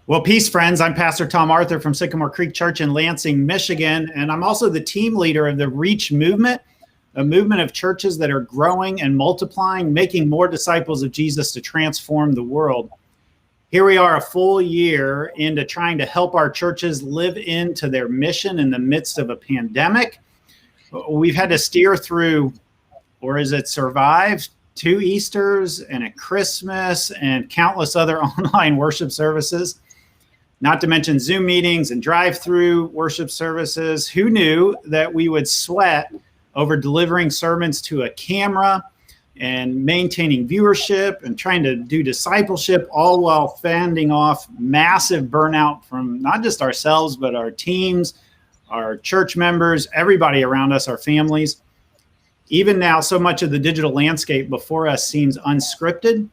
Well, peace, friends. I'm Pastor Tom Arthur from Sycamore Creek Church in Lansing, Michigan, and I'm also the team leader of the Reach movement, a movement of churches that are growing and multiplying, making more disciples of Jesus to transform the world. Here we are a full year into trying to help our churches live into their mission in the midst of a pandemic. We've had to steer through, or is it survive, 2 Easters and a Christmas and countless other online worship services. Not to mention Zoom meetings and drive-through worship services. Who knew that we would sweat over delivering sermons to a camera and maintaining viewership and trying to do discipleship, all while fending off massive burnout from not just ourselves, but our teams, our church members, everybody around us, our families. Even now, so much of the digital landscape before us seems unscripted.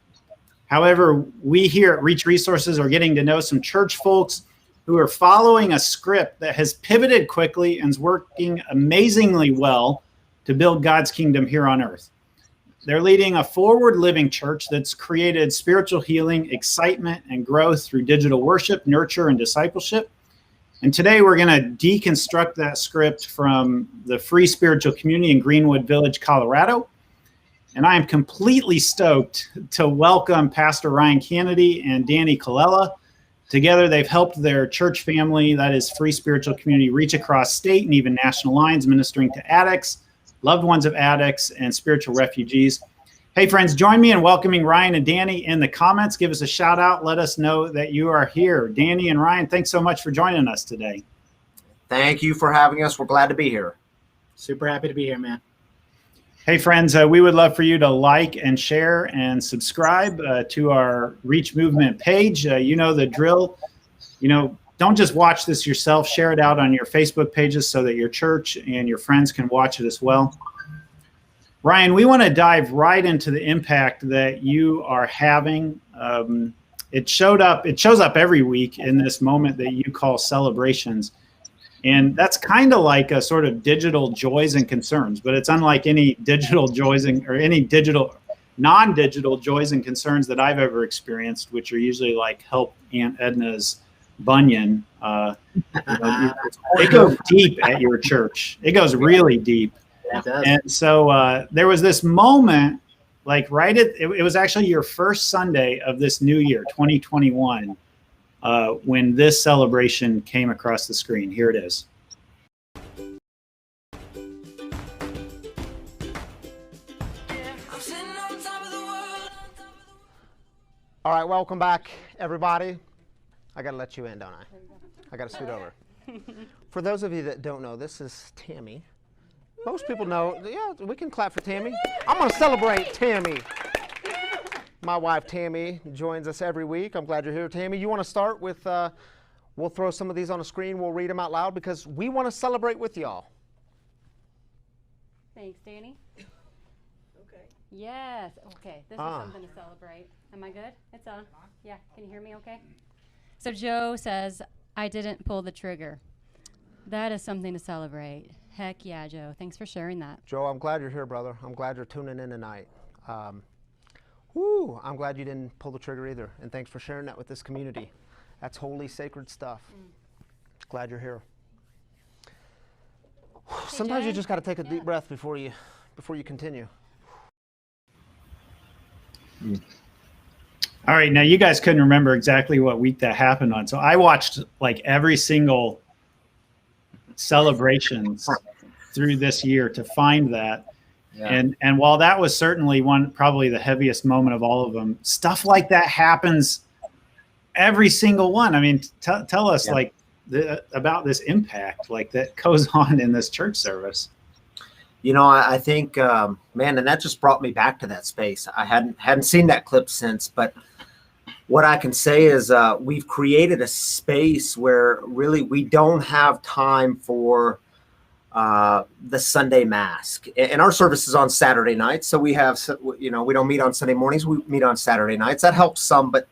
However, we here at Reach Resources are getting to know some church folks who are following a script that has pivoted quickly and is working amazingly well to build God's kingdom here on earth. They're leading a forward-living church that's created spiritual healing, excitement, and growth through digital worship, nurture, and discipleship. And today we're going to deconstruct that script from the Free Spiritual Community in Greenwood Village, Colorado. And I am completely stoked to welcome Pastor Ryan Canaday and Danny Colella. Together, they've helped their church family, that is Free Spiritual Community, reach across state and even national lines, ministering to addicts, loved ones of addicts, and spiritual refugees. Hey, friends, join me in welcoming Ryan and Danny in the comments. Give us a shout out. Let us know that you are here. Danny and Ryan, thanks so much for joining us today. Thank you for having us. We're glad to be here. Super happy to be here, man. Hey, friends, we would love for you to like and share and subscribe to our Reach Movement page. You know the drill. Don't just watch this yourself. Share it out on your Facebook pages so that your church and your friends can watch it as well. Ryan, we want to dive right into the impact that you are having. It shows up every week in this moment that you call celebrations. And that's kind of like a sort of digital joys and concerns, but it's unlike any digital joys or any non-digital joys and concerns that I've ever experienced, which are usually like help Aunt Edna's bunion. It goes deep at your church. It goes really deep. And so there was this moment, like it was actually your first Sunday of this new year, 2021. When this celebration came across the screen. Here it is. All right, welcome back, everybody. I got to let you in, don't I? I got to scoot over. For those of you that don't know, this is Tammy. Most people know. Yeah, we can clap for Tammy. I'm going to celebrate Tammy. My wife, Tammy, joins us every week. I'm glad you're here, Tammy. You want to start with, we'll throw some of these on the screen. We'll read them out loud because we want to celebrate with y'all. Thanks, Danny. Okay. Yes. Okay. This is something to celebrate. Am I good? It's on. Yeah. Can you hear me okay? So Joe says, I didn't pull the trigger. That is something to celebrate. Heck yeah, Joe. Thanks for sharing that. Joe, I'm glad you're here, brother. I'm glad you're tuning in tonight. I'm glad you didn't pull the trigger either. And thanks for sharing that with this community. That's holy, sacred stuff. Glad you're here. Sometimes you just got to take a deep breath before you continue. All right, now you guys couldn't remember exactly what week that happened on. So I watched like every single celebrations through this year to find that. Yeah. And while that was certainly probably the heaviest moment of all of them, stuff like that happens every single one. I mean, tell us about this impact like that goes on in this church service. I think, man, and that just brought me back to that space. I hadn't seen that clip since, but what I can say is we've created a space where really we don't have time for the Sunday mass. And our service is on Saturday nights. So we have, we don't meet on Sunday mornings. We meet on Saturday nights. That helps some, but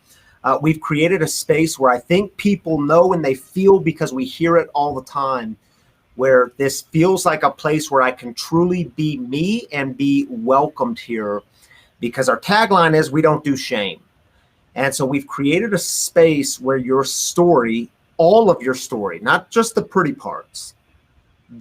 we've created a space where I think people know and they feel, because we hear it all the time, where this feels like a place where I can truly be me and be welcomed here, because our tagline is, we don't do shame. And so we've created a space where your story, all of your story, not just the pretty parts,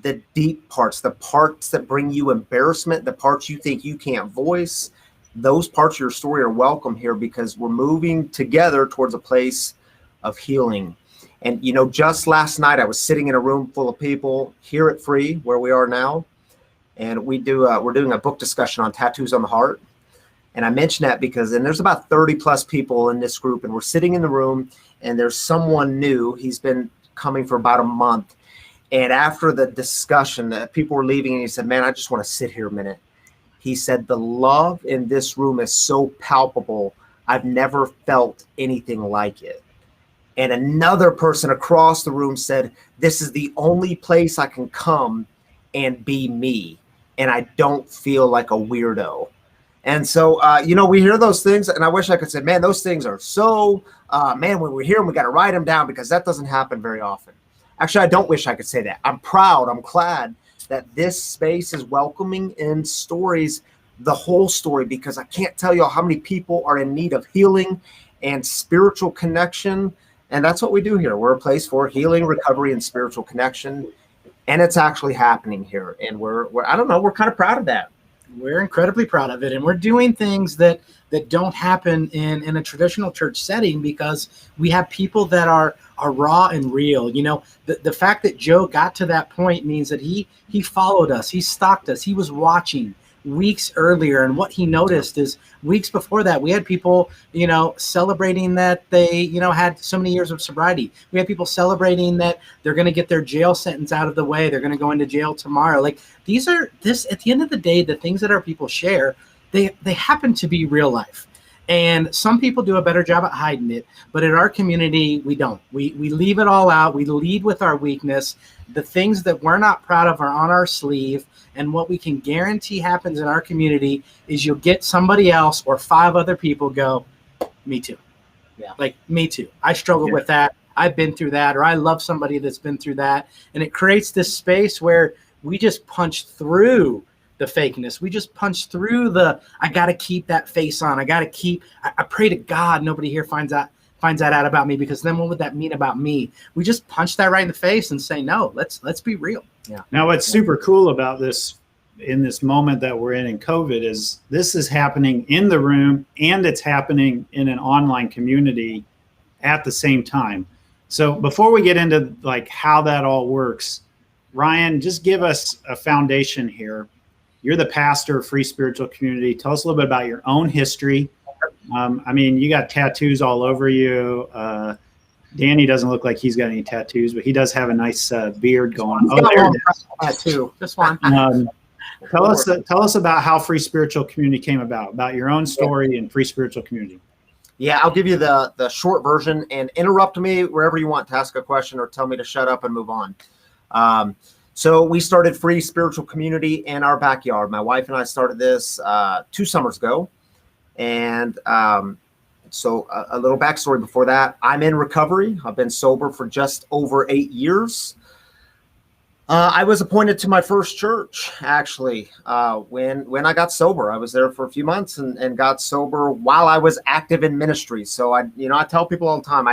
the deep parts, the parts that bring you embarrassment, the parts you think you can't voice, those parts of your story are welcome here, because we're moving together towards a place of healing. And, you know, just last night I was sitting in a room full of people here at Free, where we are now, and we're doing a book discussion on tattoos on the heart. And I mentioned that because, and there's about 30 plus people in this group, and we're sitting in the room, and there's someone new. He's been coming for about a month. And after the discussion, people were leaving, and he said, man, I just want to sit here a minute. He said, the love in this room is so palpable. I've never felt anything like it. And another person across the room said, this is the only place I can come and be me, and I don't feel like a weirdo. And so, you know, we hear those things, and I wish I could say, man, those things are so, man, when we hear them, we got to write them down, because that doesn't happen very often. Actually, I don't wish I could say that. I'm proud, I'm glad that this space is welcoming in stories, the whole story, because I can't tell you how many people are in need of healing and spiritual connection. And that's what we do here. We're a place for healing, recovery, and spiritual connection. And it's actually happening here. And we're I don't know, we're kind of proud of that. We're incredibly proud of it. And we're doing things that don't happen in a traditional church setting, because we have people that are raw and real. You know, the fact that Joe got to that point means that he followed us, he stalked us, he was watching weeks earlier. And what he noticed is weeks before that, we had people, you know, celebrating that they, you know, had so many years of sobriety. We had people celebrating that they're going to get their jail sentence out of the way. They're going to go into jail tomorrow. Like, at the end of the day, the things that our people share, they happen to be real life. And some people do a better job at hiding it, but in our community, we don't. We leave it all out. We lead with our weakness. The things that we're not proud of are on our sleeve. And what we can guarantee happens in our community is you'll get somebody else or 5 other people go, me too. Yeah. Like, me too. I struggle with that. I've been through that, or I love somebody that's been through that. And it creates this space where we just punch through the fakeness. We just punch through I got to keep that face on. I pray to God nobody here finds that out about me, because then what would that mean about me? We just punch that right in the face and say, no, let's be real. Yeah. Now, what's super cool about this in this moment that we're in COVID is this is happening in the room, and it's happening in an online community at the same time. So before we get into like how that all works, Ryan, just give us a foundation here. You're the pastor of Free Spiritual Community. Tell us a little bit about your own history. I mean, you got tattoos all over you. Danny doesn't look like he's got any tattoos, but he does have a nice beard going. Oh, there it is. Tattoo. This one. Tell us about how Free Spiritual Community came about your own story and Free Spiritual Community. Yeah, I'll give you the short version, and interrupt me wherever you want to ask a question or tell me to shut up and move on. So we started Free Spiritual Community in our backyard. My wife and I started this 2 summers ago. And so a little backstory before that. I'm in recovery. I've been sober for just over 8 years. I was appointed to my first church, actually, when I got sober. I was there for a few months and got sober while I was active in ministry. So I tell people all the time,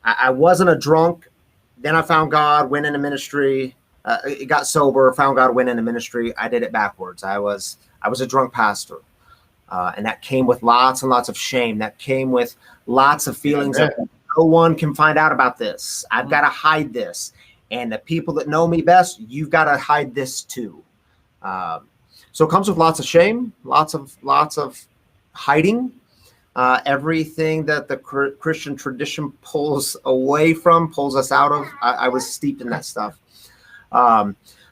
I wasn't a drunk. Then I found God, went into ministry, got sober, found God, went into ministry. I did it backwards. I was a drunk pastor. And that came with lots and lots of shame. That came with lots of feelings of no one can find out about this. I've got to hide this. And the people that know me best, you've got to hide this too. So it comes with lots of shame, lots of hiding. Everything that the Christian tradition pulls away from, pulls us out of. I was steeped in that stuff.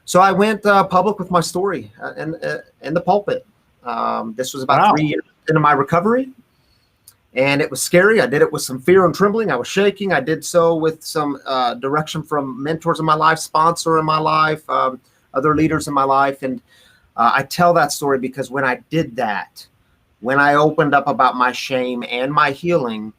So I went public with my story in the pulpit. This was about 3 years into my recovery, and it was scary. I did it with some fear and trembling. I was shaking. I did so with some direction from mentors in my life, sponsor in my life, other leaders in my life. And I tell that story because when I did that, when I opened up about my shame and my healing,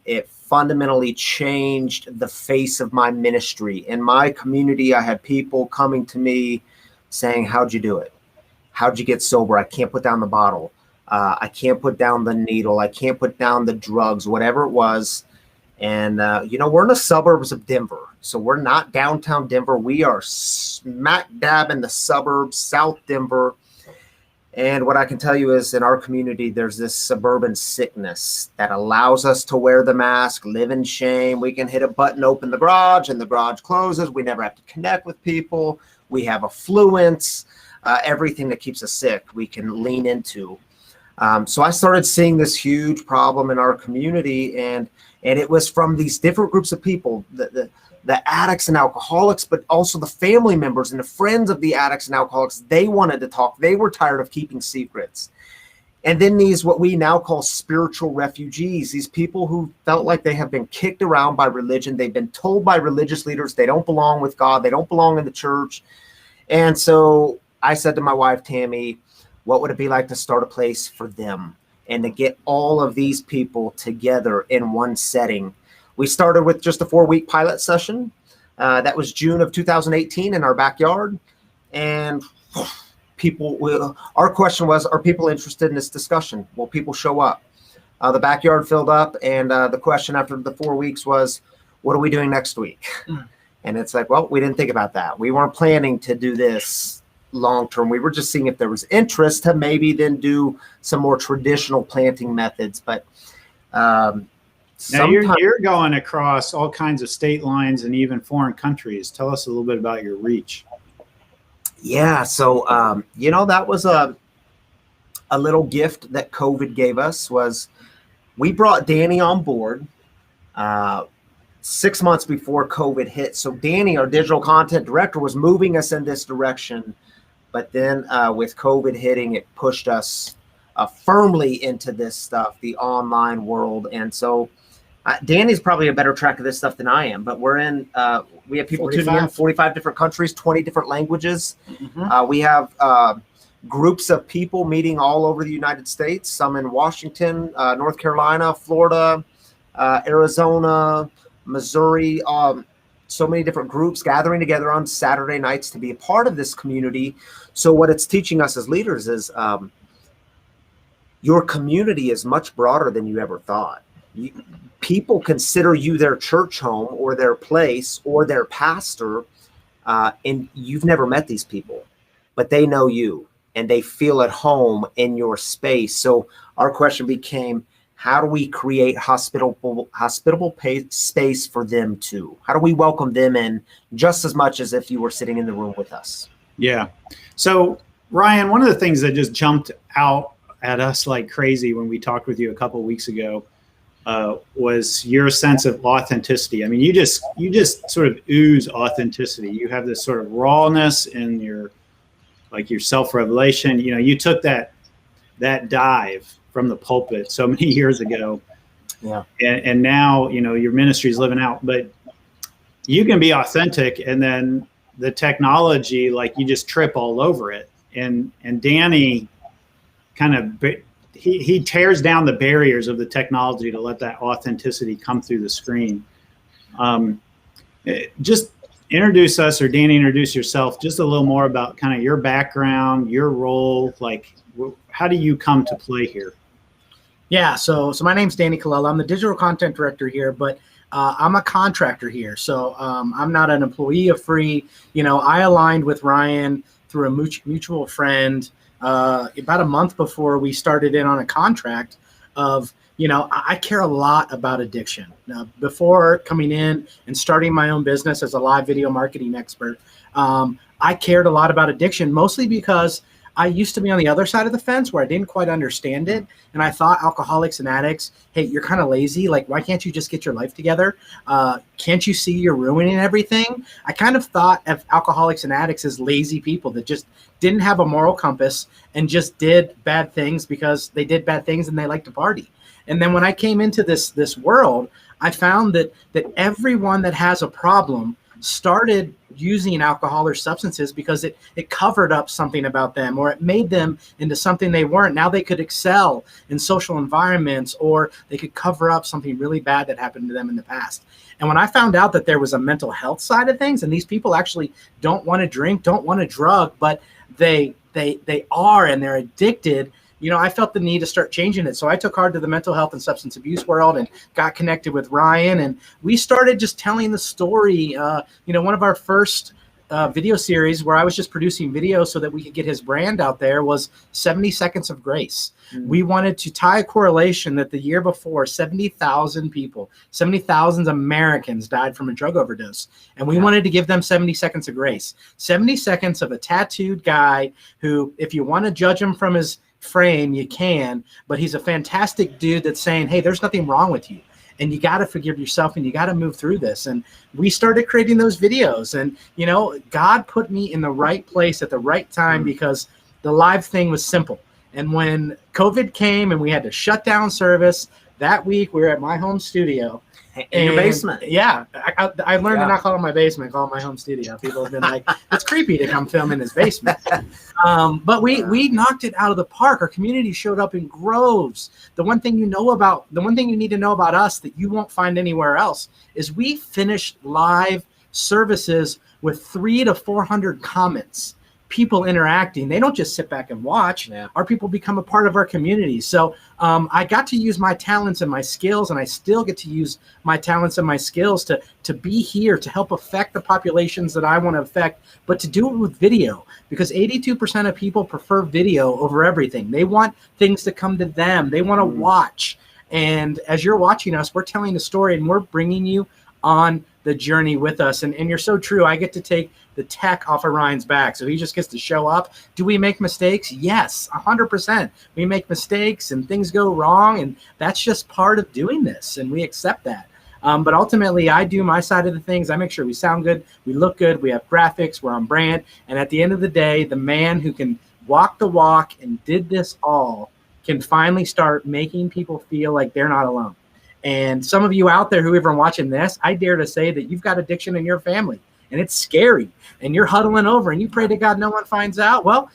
it fundamentally changed the face of my ministry. In my community, I had people coming to me saying, how'd you do it? How'd you get sober? I can't put down the bottle. I can't put down the needle. I can't put down the drugs, whatever it was. And, we're in the suburbs of Denver. So we're not downtown Denver. We are smack dab in the suburbs, South Denver. And what I can tell you is in our community, there's this suburban sickness that allows us to wear the mask, live in shame. We can hit a button, open the garage, and the garage closes. We never have to connect with people. We have affluence, everything that keeps us sick, we can lean into. So I started seeing this huge problem in our community, and it was from these different groups of people, the addicts and alcoholics, but also the family members and the friends of the addicts and alcoholics. They wanted to talk. They were tired of keeping secrets. And then these, what we now call spiritual refugees, these people who felt like they have been kicked around by religion. They've been told by religious leaders they don't belong with God. They don't belong in the church. And so I said to my wife, Tammy, what would it be like to start a place for them and to get all of these people together in one setting? We started with just a 4-week pilot session. That was June of 2018 in our backyard. And our question was, are people interested in this discussion? Will people show up? The backyard filled up. And the question after the 4 weeks was, what are we doing next week? And it's like, well, we didn't think about that. We weren't planning to do this long term. We were just seeing if there was interest to maybe then do some more traditional planting methods. But now you're going across all kinds of state lines and even foreign countries. Tell us a little bit about your reach. Yeah, so that was a little gift that COVID gave us. Was we brought Danny on board 6 months before COVID hit. So Danny, our digital content director, was moving us in this direction. But then with COVID hitting, it pushed us firmly into this stuff, the online world. And so Danny's probably a better track of this stuff than I am. But we're in, we have people tuning in 45 different countries, 20 different languages. Mm-hmm. We have groups of people meeting all over the United States, some in Washington, North Carolina, Florida, Arizona, Missouri, so many different groups gathering together on Saturday nights to be a part of this community. So what it's teaching us as leaders is your community is much broader than you ever thought. People consider you their church home or their place or their pastor, and you've never met these people, but they know you and they feel at home in your space. So our question became, how do we create hospitable space for them too? How do we welcome them in just as much as if you were sitting in the room with us? Yeah. So Ryan, one of the things that just jumped out at us like crazy when we talked with you a couple of weeks ago was your sense of authenticity. I mean, you just sort of ooze authenticity. You have this sort of rawness in your self-revelation. You took that dive from the pulpit so many years ago. Yeah. And now, your ministry is living out, but you can be authentic and then the technology, like you just trip all over it. And Danny kind of, he tears down the barriers of the technology to let that authenticity come through the screen. Just introduce us, or Danny, introduce yourself just a little more about kind of your background, your role, like how do you come to play here? Yeah, so my name's Danny Colella. I'm the digital content director here, but I'm a contractor here. So I'm not an employee of Free. I aligned with Ryan through a mutual friend about a month before we started in on a contract of, I care a lot about addiction. Now, before coming in and starting my own business as a live video marketing expert, I cared a lot about addiction, mostly because I used to be on the other side of the fence where I didn't quite understand it. And I thought alcoholics and addicts, hey, you're kind of lazy. Like, why can't you just get your life together? Can't you see you're ruining everything? I kind of thought of alcoholics and addicts as lazy people that just didn't have a moral compass and just did bad things because they did bad things and they like to party. And then when I came into this world, I found that everyone that has a problem started using alcohol or substances because it covered up something about them, or it made them into something they weren't. Now they could excel in social environments, or they could cover up something really bad that happened to them in the past. And when I found out that there was a mental health side of things, and these people actually don't want to drink, don't want to drug, but they are, and they're addicted, I felt the need to start changing it. So I took hard to the mental health and substance abuse world and got connected with Ryan. And we started just telling the story. One of our first video series where I was just producing video so that we could get his brand out there was 70 Seconds of Grace. We wanted to tie a correlation that the year before 70,000 people, 70,000 Americans died from a drug overdose. And we wanted to give them 70 seconds of grace, 70 seconds of a tattooed guy who, if you want to judge him from his frame, you can, but he's a fantastic dude that's saying, hey, there's nothing wrong with you. And you got to forgive yourself and you got to move through this. And we started creating those videos. And, God put me in the right place at the right time because the live thing was simple. And when COVID came and we had to shut down service, that week we were at my home studio. In your basement. Yeah. I learned to not call it my basement, call it my home studio. People have been like, it's creepy to come film in his basement. But we knocked it out of the park. Our community showed up in groves. The one thing you need to know about us that you won't find anywhere else is we finished live services with 300 to 400 comments. People interacting. They don't just sit back and watch. Our people become a part of our community. So I got to use my talents and my skills, and I still get to use my talents and my skills to be here to help affect the populations that I want to affect, but to do it with video, because 82% of people prefer video over everything. They want things to come to them. They want to watch. And as you're watching us, we're telling the story and we're bringing you on the journey with us. And you're so true. I get to take the tech off of Ryan's back. So he just gets to show up. Do we make mistakes? Yes, 100%. We make mistakes and things go wrong. And that's just part of doing this. And we accept that. But ultimately, I do my side of the things. I make sure we sound good. We look good. We have graphics. We're on brand. And at the end of the day, the man who can walk the walk and did this all can finally start making people feel like they're not alone. And some of you out there who are watching this, I dare to say that you've got addiction in your family and it's scary and you're huddling over and you pray to God no one finds out. Well,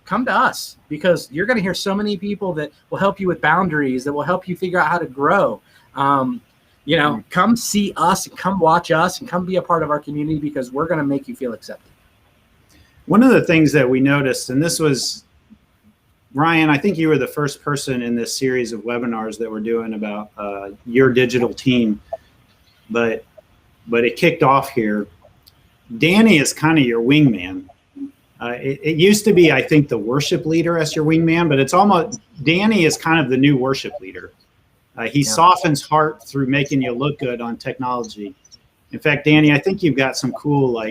come to us because you're going to hear so many people that will help you with boundaries, that will help you figure out how to grow. Come see us and come watch us and come be a part of our community because we're going to make you feel accepted. One of the things that we noticed, and this was, Ryan, I think you were the first person in this series of webinars that we're doing about your digital team, but it kicked off here. Danny is kind of your wingman. It used to be, I think, the worship leader as your wingman, but it's almost, Danny is kind of the new worship leader. He softens heart through making you look good on technology. In fact, Danny, I think you've got some cool,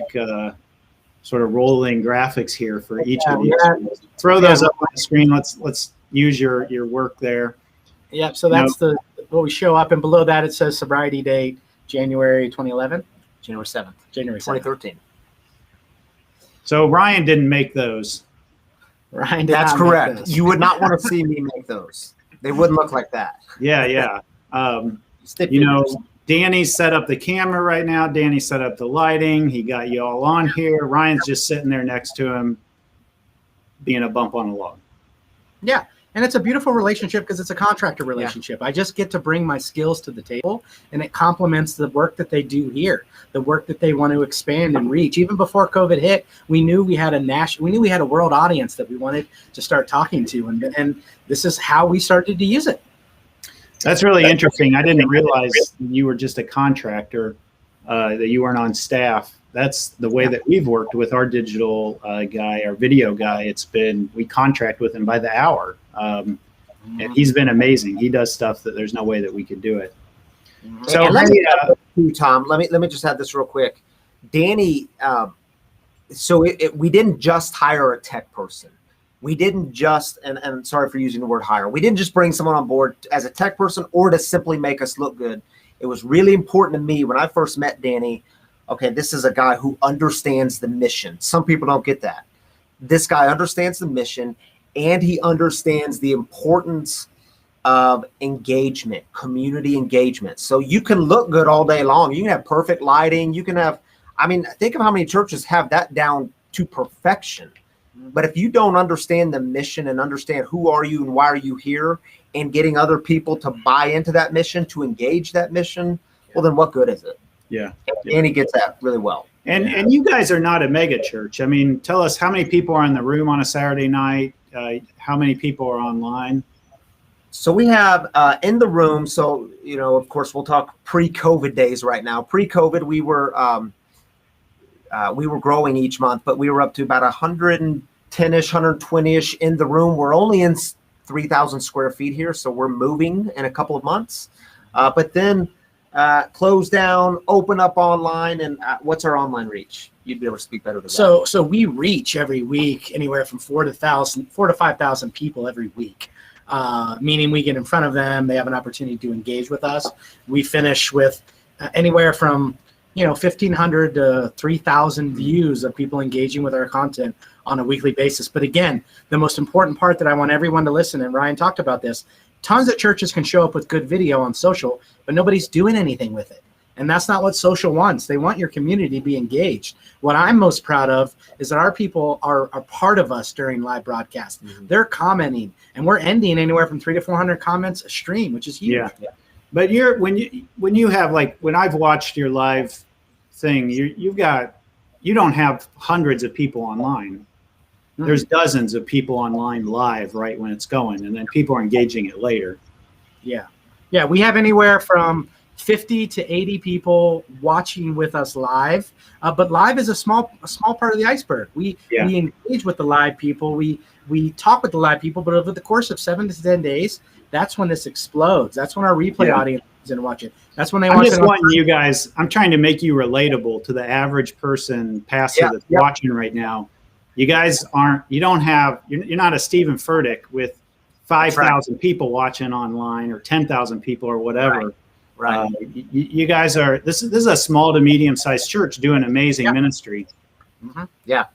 sort of rolling graphics here for each of you. Throw those up on the screen. Let's use your work there. Yep. So that's what we show up, and below that it says sobriety date January 2011. January 7th. January 2013. So Ryan didn't make those. Ryan did That's not make correct. those. You would not want to see me make those. They wouldn't look like that. Yeah. Danny set up the camera right now. Danny set up the lighting. He got you all on here. Ryan's just sitting there next to him, being a bump on a log. Yeah. And it's a beautiful relationship because it's a contractor relationship. I just get to bring my skills to the table, and it complements the work that they do here, the work that they want to expand and reach. Even before COVID hit, we knew we had a world audience that we wanted to start talking to, and this is how we started to use it. That's really interesting. I didn't realize you were just a contractor, that you weren't on staff. That's the way that we've worked with our digital guy, our video guy. We contract with him by the hour. And he's been amazing. He does stuff that there's no way that we could do it. So Tom, let me just add this real quick. Danny, we didn't just hire a tech person. We didn't just, and sorry for using the word hire, we didn't just bring someone on board as a tech person or to simply make us look good. It was really important to me when I first met Danny. Okay, this is a guy who understands the mission. Some people don't get that. This guy understands the mission, and he understands the importance of engagement, community engagement. So you can look good all day long. You can have perfect lighting. You can have, think of how many churches have that down to perfection. But if you don't understand the mission and understand who are you and why are you here and getting other people to buy into that mission, to engage that mission, well, then what good is it? Yeah. And he gets that really well. And you guys are not a mega church. Tell us how many people are in the room on a Saturday night. how many people are online? So we have in the room. So, of course, we'll talk pre-COVID days right now. Pre-COVID, we were growing each month, but we were up to about 110-ish, 120-ish in the room. We're only in 3,000 square feet here, so we're moving in a couple of months. But then close down, open up online, and what's our online reach? You'd be able to speak better to that. So we reach every week anywhere from 4,000 to 5,000 people every week. Meaning we get in front of them, they have an opportunity to engage with us. We finish with anywhere from 1,500 to 3,000 views of people engaging with our content on a weekly basis. But again, the most important part that I want everyone to listen, and Ryan talked about this, tons of churches can show up with good video on social, but nobody's doing anything with it. And that's not what social wants. They want your community to be engaged. What I'm most proud of is that our people are part of us during live broadcast. Mm-hmm. They're commenting, and we're ending anywhere from 300 to 400 comments a stream, which is huge. Yeah. But when you have, like, when I've watched your live thing, you don't have hundreds of people online. Mm-hmm. There's dozens of people online live right when it's going, and then people are engaging it later. Yeah. We have anywhere from 50 to 80 people watching with us live, but live is a small part of the iceberg. We engage with the live people. We talk with the live people, but over the course of 7 to 10 days, that's when this explodes. That's when our replay audience is going to watch it. That's when they watch it. I'm just wanting you guys. I'm trying to make you relatable to the average person, pastor that's watching right now. You guys aren't. You're not a Stephen Furtick with 5,000 people watching online or 10,000 people or whatever. Right. You guys are. This is a small to medium sized church doing amazing ministry. Mm-hmm. Yeah.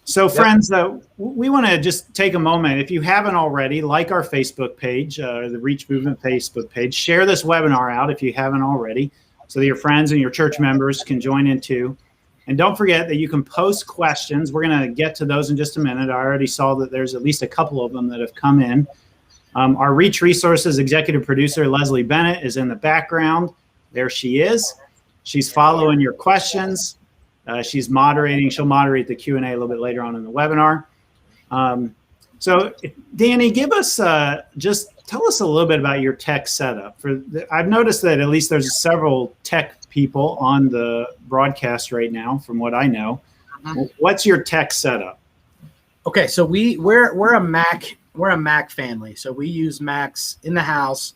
So, friends, we want to just take a moment. If you haven't already, like our Facebook page, the Reach Movement Facebook page. Share this webinar out if you haven't already, so that your friends and your church members can join in too. And don't forget that you can post questions. We're going to get to those in just a minute. I already saw that there's at least a couple of them that have come in. Our Reach Resources executive producer, Leslie Bennett, is in the background. There she is. She's following your questions. She's moderating. She'll moderate the Q&A a little bit later on in the webinar. So, Danny, give us just tell us a little bit about your tech setup. I've noticed that at least there's several tech people on the broadcast right now, from what I know. Mm-hmm. What's your tech setup? Okay, so we're a Mac family. So we use Macs in the house.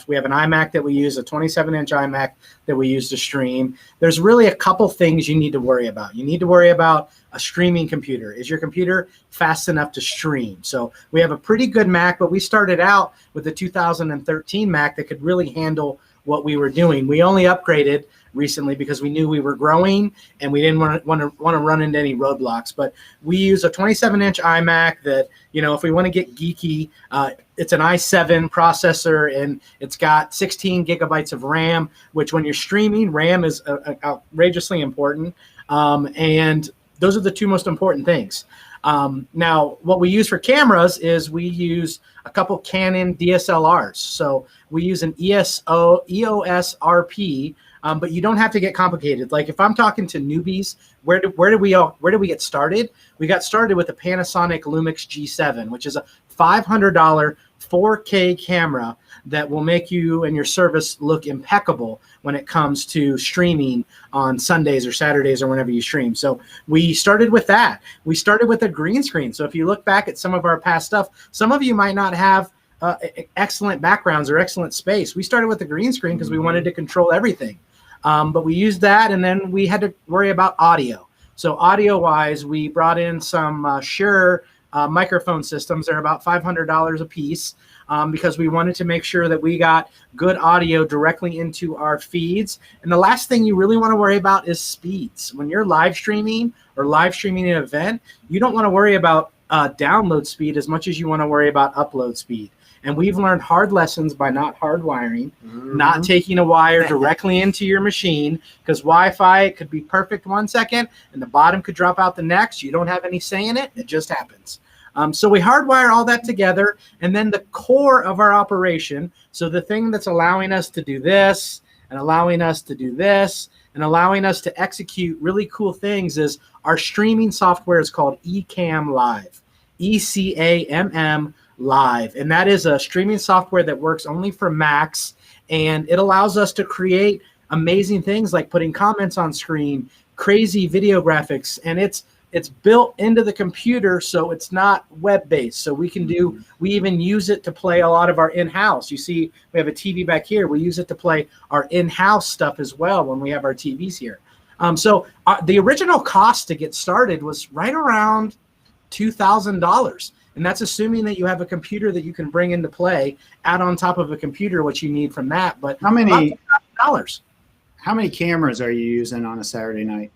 We have an iMac that we use, a 27-inch iMac that we use to stream. There's really a couple things you need to worry about. You need to worry about a streaming computer. Is your computer fast enough to stream? So we have a pretty good Mac, but we started out with the 2013 Mac that could really handle what we were doing. We only upgraded recently because we knew we were growing and we didn't want to run into any roadblocks. But we use a 27-inch iMac that, if we want to get geeky, it's an i7 processor and it's got 16 gigabytes of RAM, which when you're streaming, RAM is outrageously important. And those are the two most important things. Now, what we use for cameras is we use a couple Canon DSLRs. So we use an EOS RP, but you don't have to get complicated. Like if I'm talking to newbies, where do we get started? We got started with the Panasonic Lumix G7, which is a $500 4K camera that will make you and your service look impeccable when it comes to streaming on Sundays or Saturdays or whenever you stream. So we started with that. We started with a green screen. So if you look back at some of our past stuff, some of you might not have excellent backgrounds or excellent space. We started with the green screen because we wanted to control everything. But we used that, and then we had to worry about audio. So audio-wise, we brought in some Shure microphone systems. They're about $500 a piece because we wanted to make sure that we got good audio directly into our feeds. And the last thing you really want to worry about is speeds. When you're live streaming or live streaming an event, you don't want to worry about download speed as much as you want to worry about upload speed. And we've learned hard lessons by not hardwiring, not taking a wire directly into your machine, because Wi-Fi could be perfect 1 second and the bottom could drop out the next. You don't have any say in it. It just happens. So we hardwire all that together, and then the core of our operation, so the thing that's allowing us to do this and allowing us to do this and allowing us to execute really cool things, is our streaming software is called Ecamm Live. ECAMM Live. And that is a streaming software that works only for Macs. And it allows us to create amazing things like putting comments on screen, crazy video graphics, and it's built into the computer, so it's not web-based. So we even use it to play a lot of our in-house. You see, we have a TV back here. We use it to play our in-house stuff as well when we have our TVs here. So the original cost to get started was right around $2,000. And that's assuming that you have a computer that you can bring into play, add on top of a computer what you need from that. But how many $2,000? How many cameras are you using on a Saturday night?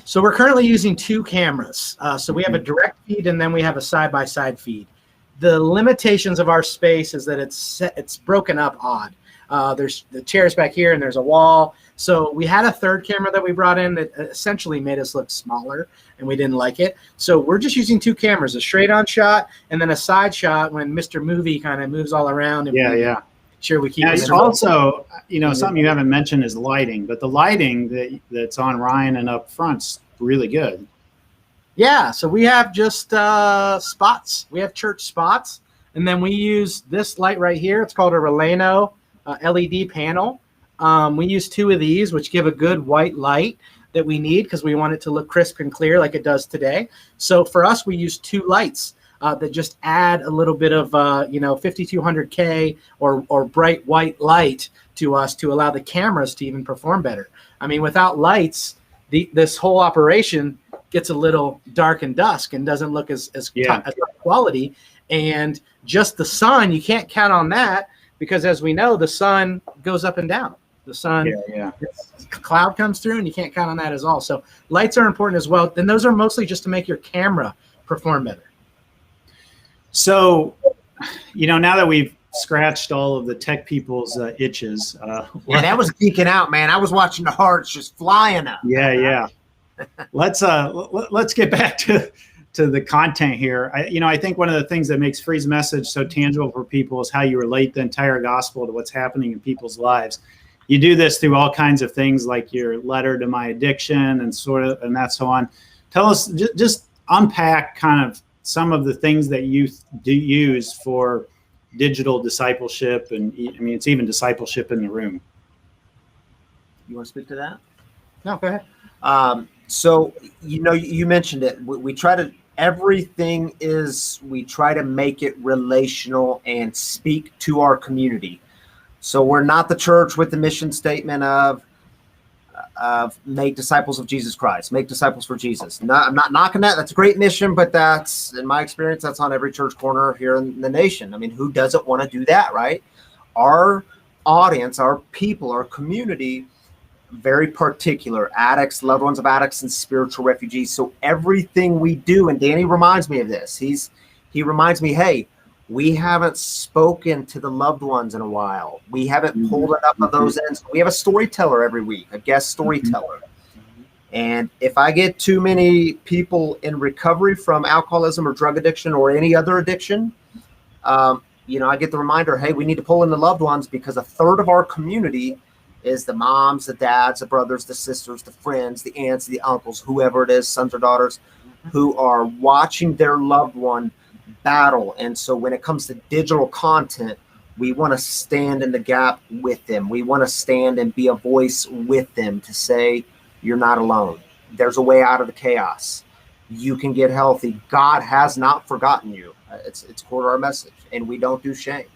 So we're currently using 2 cameras. So we have a direct feed and then we have a side-by-side feed. The limitations of our space is that it's broken up odd. There's the chairs back here and there's a wall. So we had a 3rd camera that we brought in that essentially made us look smaller, and we didn't like it. So we're just using 2 cameras, a straight-on shot and then a side shot when Mr. Movie kind of moves all around. And sure we keep it. Also, something you haven't mentioned is lighting, but the lighting that's on Ryan and up front's really good. Yeah, so we have just spots. We have church spots, and then we use this light right here. It's called a Relano LED panel. We use 2 of these, which give a good white light that we need because we want it to look crisp and clear like it does today. So for us, we use 2 lights that just add a little bit of 5200K or bright white light to us to allow the cameras to even perform better. I mean, without lights, this whole operation gets a little dark and dusk and doesn't look as high quality. And just the sun, you can't count on that because, as we know, the sun goes up and down. The sun, cloud comes through, and you can't count on that as all. So lights are important as well. And those are mostly just to make your camera perform better. So, now that we've scratched all of the tech people's itches. That was geeking out, man. I was watching the hearts just flying up. Yeah. Let's get back to the content here. I think one of the things that makes Free's message so tangible for people is how you relate the entire gospel to what's happening in people's lives. You do this through all kinds of things like your letter to my addiction and that so on. Tell us, just unpack kind of some of the things that you do use for digital discipleship, and it's even discipleship in the room. You want to speak to that? No, go ahead. So, you mentioned it. We try to make it relational and speak to our community. So we're not the church with the mission statement of make disciples of Jesus Christ, make disciples for Jesus. I'm not knocking that. That's a great mission, but that's, in my experience, that's on every church corner here in the nation. I mean, who doesn't want to do that, right? Our audience, our people, our community, very particular, addicts, loved ones of addicts, and spiritual refugees. So everything we do, and Danny reminds me of this, he reminds me, hey, we haven't spoken to the loved ones in a while. We haven't pulled enough of those ends. We have a storyteller every week, a guest storyteller. And if I get too many people in recovery from alcoholism or drug addiction or any other addiction, I get the reminder, hey, we need to pull in the loved ones, because 1/3 of our community is the moms, the dads, the brothers, the sisters, the friends, the aunts, the uncles, whoever it is, sons or daughters, who are watching their loved one battle. And so when it comes to digital content, we want to stand in the gap with them. We want to stand and be a voice with them to say, you're not alone. There's a way out of the chaos. You can get healthy. God has not forgotten you. It's core to our message, and we don't do shame.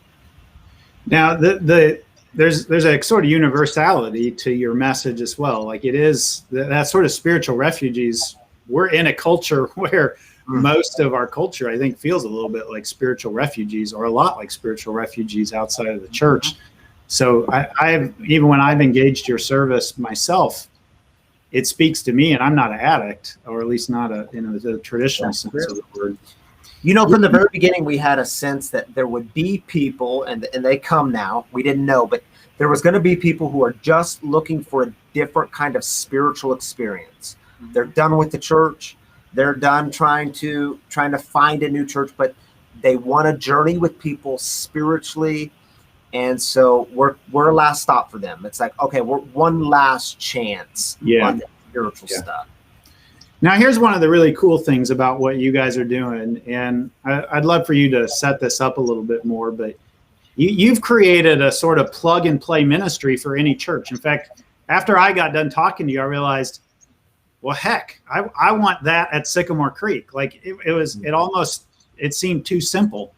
Now, there's a sort of universality to your message as well. Like it is that sort of spiritual refugees. We're in a culture where most of our culture, I think, feels a little bit like spiritual refugees, or a lot like spiritual refugees outside of the church. So I've even when I've engaged your service myself, it speaks to me, and I'm not an addict, or at least not the traditional sense of the word. From the very beginning, we had a sense that there would be people, and they come now. We didn't know, but there was going to be people who are just looking for a different kind of spiritual experience. They're done with the church. They're done trying to find a new church, but they want to journey with people spiritually. And so we're a last stop for them. It's like, okay, we're one last chance on the spiritual stuff. Now, here's one of the really cool things about what you guys are doing, and I'd love for you to set this up a little bit more, but you've created a sort of plug and play ministry for any church. In fact, after I got done talking to you, I realized, well, heck, I want that at Sycamore Creek. Like it seemed too simple.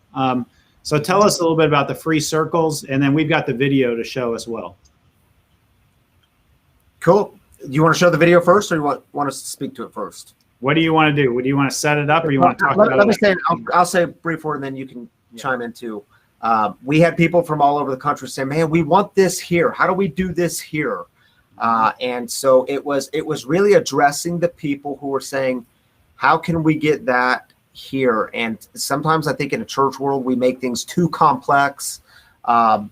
So tell us a little bit about the free circles, and then we've got the video to show as well. Cool. You want to show the video first, or you want us to speak to it first? What do you want to do? Do you want to set it up, or you want to talk about it? Let me say, I'll say a brief word, and then you can chime in too. We had people from all over the country say, man, we want this here. How do we do this here? And so it was really addressing the people who were saying, how can we get that here? And sometimes I think in a church world, we make things too complex. And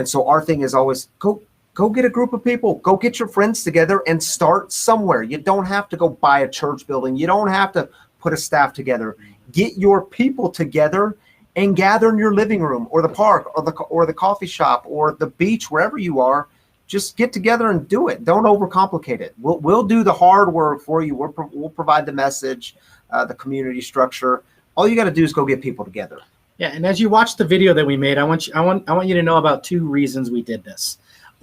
so our thing is always go get a group of people, go get your friends together and start somewhere. You don't have to go buy a church building. You don't have to put a staff together. Get your people together and gather in your living room or the park or the coffee shop or the beach, wherever you are. Just get together and do it. Don't overcomplicate it. We'll do the hard work for you. We'll provide the message, the community structure. All you got to do is go get people together. Yeah, and as you watch the video that we made, I want you to know about 2 reasons we did this.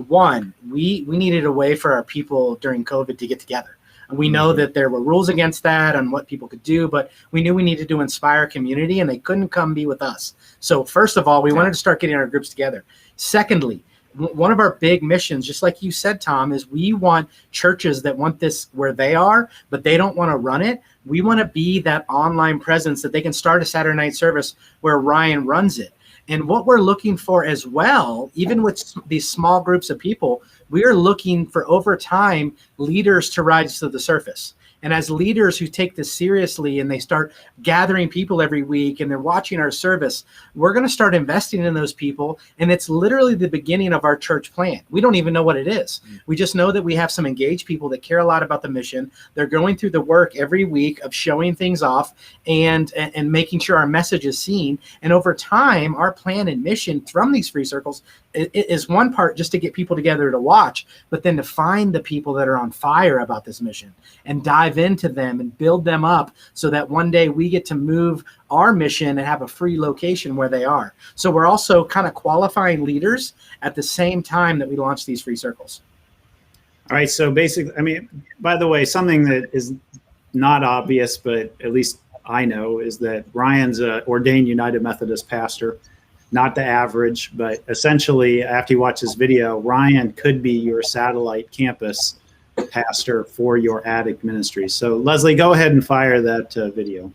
One, we needed a way for our people during COVID to get together. And we know that there were rules against that and what people could do, but we knew we needed to inspire community, and they couldn't come be with us. So first of all, we wanted to start getting our groups together. Secondly, one of our big missions, just like you said, Tom, is we want churches that want this where they are, but they don't want to run it. We want to be that online presence that they can start a Saturday night service where Ryan runs it. And what we're looking for as well, even with these small groups of people, we are looking for over time leaders to rise to the surface. And as leaders who take this seriously and they start gathering people every week and they're watching our service, we're going to start investing in those people. And it's literally the beginning of our church plan. We don't even know what it is. We just know that we have some engaged people that care a lot about the mission. They're going through the work every week of showing things off and making sure our message is seen. And over time, our plan and mission from these free circles is one part just to get people together to watch, but then to find the people that are on fire about this mission and dive into them and build them up so that one day we get to move our mission and have a free location where they are. So we're also kind of qualifying leaders at the same time that we launch these free circles. All right. So basically, I mean, by the way, something that is not obvious, but at least I know, is that Ryan's an ordained United Methodist pastor. Not the average, but essentially, after you watch this video, Ryan could be your satellite campus pastor for your addict ministry. So Leslie, go ahead and fire that video.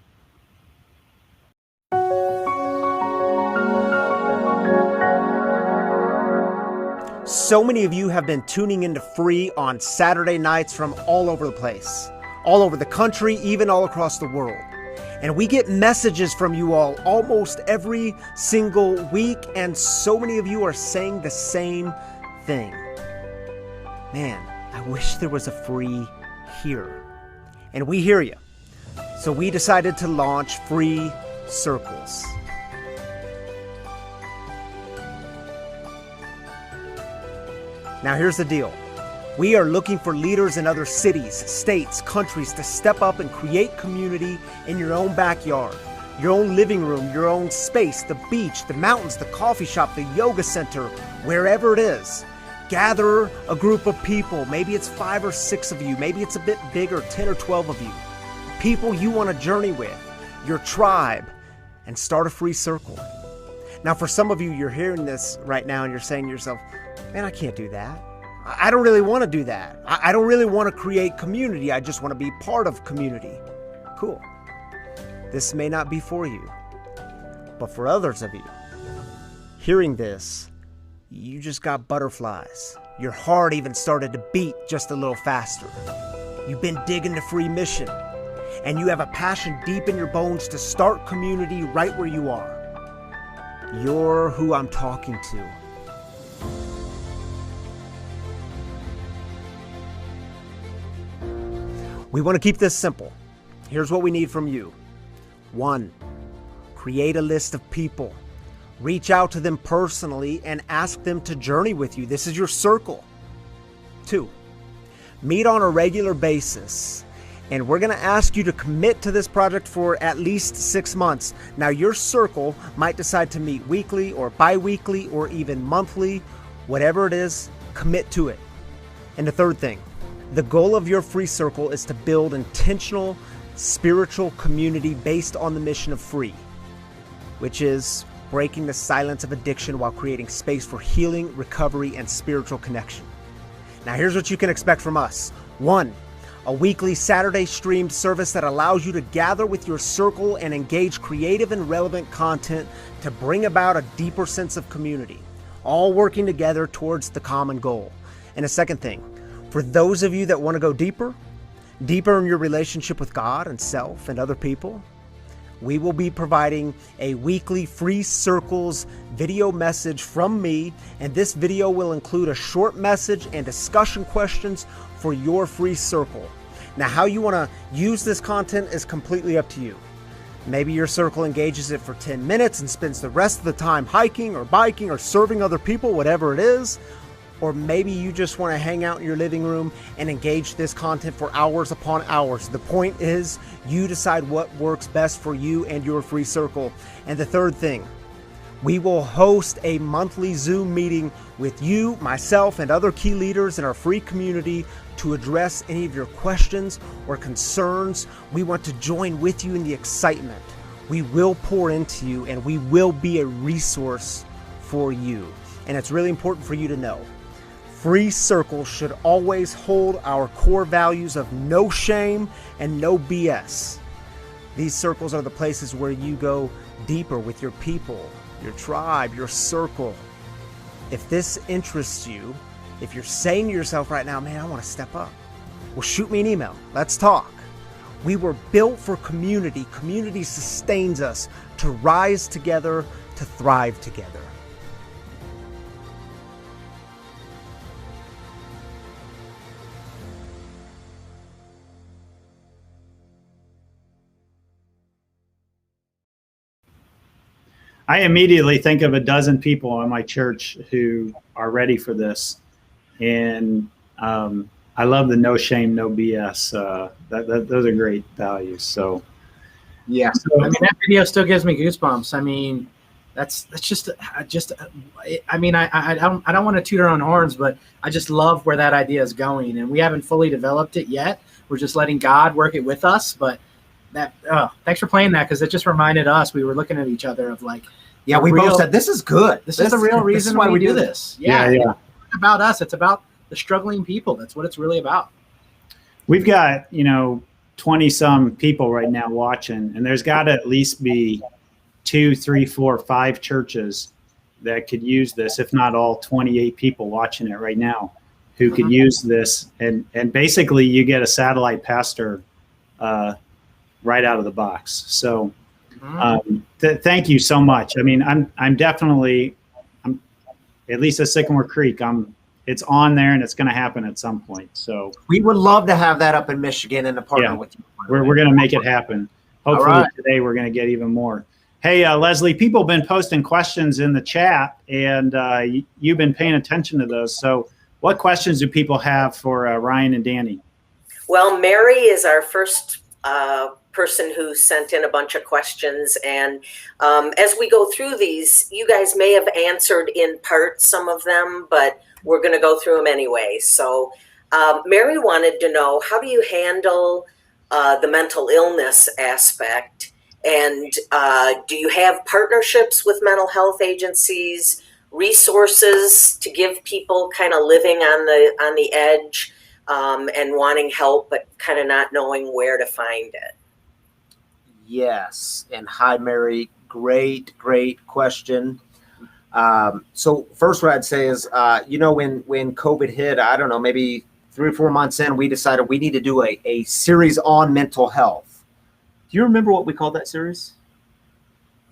So many of you have been tuning into Free on Saturday nights from all over the place, all over the country, even all across the world. And we get messages from you all almost every single week, and so many of you are saying the same thing. Man, I wish there was a free here. And we hear you. So we decided to launch Free Circles. Now here's the deal. We are looking for leaders in other cities, states, countries to step up and create community in your own backyard, your own living room, your own space, the beach, the mountains, the coffee shop, the yoga center, wherever it is. Gather a group of people. Maybe it's 5 or 6 of you. Maybe it's a bit bigger, 10 or 12 of you. People you want to journey with, your tribe, and start a free circle. Now, for some of you, you're hearing this right now and you're saying to yourself, man, I can't do that. I don't really want to do that. I don't really want to create community. I just want to be part of community. Cool. This may not be for you, but for others of you, hearing this, you just got butterflies. Your heart even started to beat just a little faster. You've been digging the free mission, and you have a passion deep in your bones to start community right where you are. You're who I'm talking to. We want to keep this simple. Here's what we need from you. 1, create a list of people. Reach out to them personally and ask them to journey with you. This is your circle. 2, meet on a regular basis And we're going to ask you to commit to this project for at least 6 months. Now, your circle might decide to meet weekly or bi-weekly or even monthly. Whatever it is, commit to it. And the third thing, the goal of your free circle is to build intentional spiritual community based on the mission of free, which is breaking the silence of addiction while creating space for healing, recovery, and spiritual connection. Now, here's what you can expect from us. 1, a weekly Saturday streamed service that allows you to gather with your circle and engage creative and relevant content to bring about a deeper sense of community, all working together towards the common goal. And a second thing, for those of you that want to go deeper in your relationship with God and self and other people, we will be providing a weekly free circles video message from me, and this video will include a short message and discussion questions for your free circle. Now, how you want to use this content is completely up to you. Maybe your circle engages it for 10 minutes and spends the rest of the time hiking or biking or serving other people, whatever it is. Or maybe you just want to hang out in your living room and engage this content for hours upon hours. The point is, you decide what works best for you and your free circle. And the third thing, we will host a monthly Zoom meeting with you, myself, and other key leaders in our free community to address any of your questions or concerns. We want to join with you in the excitement. We will pour into you, and we will be a resource for you. And it's really important for you to know, free circles should always hold our core values of no shame and no BS. These circles are the places where you go deeper with your people, your tribe, your circle. If this interests you, if you're saying to yourself right now, man, I want to step up, well, shoot me an email. Let's talk. We were built for community. Community sustains us to rise together, to thrive together. I immediately think of a dozen people in my church who are ready for this. And I love the no shame, no BS. Those are great values. So, yeah. So, I mean, that video still gives me goosebumps. I mean, that's just. I mean, I don't want to toot our own horns, but I just love where that idea is going, and we haven't fully developed it yet. We're just letting God work it with us. But that, thanks for playing that, because it just reminded us. We were looking at each other of like, yeah, we both said this is good. This is the real reason why we do this. Yeah. Yeah. It's about us. It's about the struggling people. That's what it's really about. We've got 20 some people right now watching, and there's got to at least be 2, 3, 4, 5 churches that could use this, if not all 28 people watching it right now who could use this. And basically you get a satellite pastor right out of the box. So thank you so much. I mean, I'm definitely at least at Sycamore Creek, it's on there and it's going to happen at some point. So we would love to have that up in Michigan and to partner with you. We're going to make it happen. Hopefully today we're going to get even more. Hey, Leslie, people have been posting questions in the chat, and you've been paying attention to those. So what questions do people have for Ryan and Danny? Well, Mary is our first person who sent in a bunch of questions. And as we go through these, you guys may have answered in part some of them, but we're going to go through them anyway. So Mary wanted to know, how do you handle the mental illness aspect? And do you have partnerships with mental health agencies, resources to give people kind of living on the edge and wanting help, but kind of not knowing where to find it? Yes. And hi, Mary. Great question. So first what I'd say is, when COVID hit, I don't know, maybe 3 or 4 months in, we decided we need to do a series on mental health. Do you remember what we called that series?